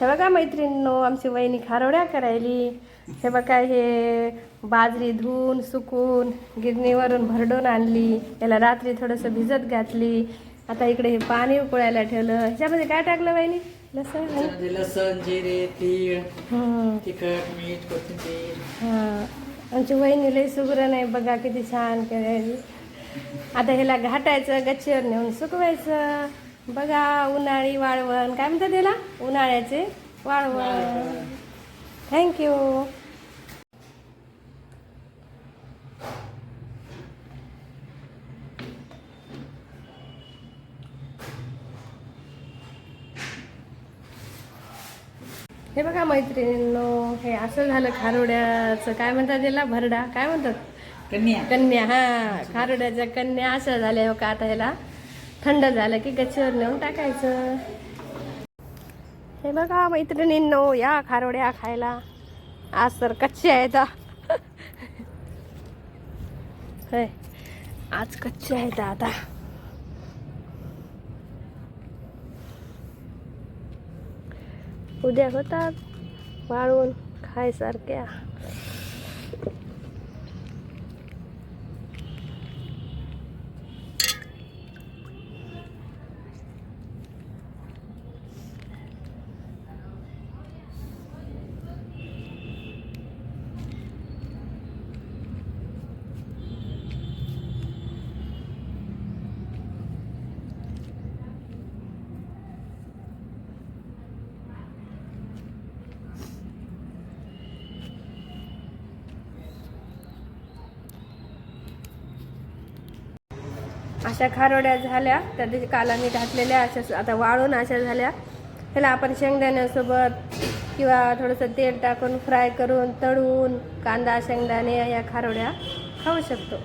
हे बघा मैत्रिणींनो, आमची वहिनी खारोड्या करायली. हे बघा, हे बाजरी धुवून सुकून गिरणीवरून भरडून आणली. याला रात्री थोडंसं भिजत घातली. आता इकडे हे पाणी उकळायला ठेवलं. ह्याच्यामध्ये काय टाकलं वहिनी? लसण, लसण, जिरे, तीळ, तिखट, मीठ, कोथिंबीर. हां, आमची वहिनी लई सुगरण आहे. बघा किती छान करायली. आता ह्याला घाटायचं, गच्चीवर नेऊन सुकवायचं. बघा, उन्हाळी वाळवण काय म्हणतात त्याला? उन्हाळ्याचे वाळवण. थँक्यू. हे बघा मैत्रिणींनो, हे असं झालं खारोड्याचं. काय म्हणतात त्याला? भरडा काय म्हणतात? कन्या. कन्या. हा, खारोड्याच्या कन्या अशा झाल्या. हो का, आता ह्याला थंड झालं की गच्चीवर नेऊन टाकायचं. हे बघा मैत्रिणींनो, या खारोड्या खायला. आज तर कच्चे आहेत. आज कच्चे आहेत. आता उद्या होतात वाळवून खायसारख्या. अशा खारोड्या झाल्या. त्या दिवशी काला मी घातलेल्या अशा आता वाळून अशा झाल्या. ह्याला आपण शेंगदाण्यासोबत किंवा थोडंसं तेल टाकून फ्राय करून तळून कांदा शेंगदाणे या खारोड्या खाऊ शकतो.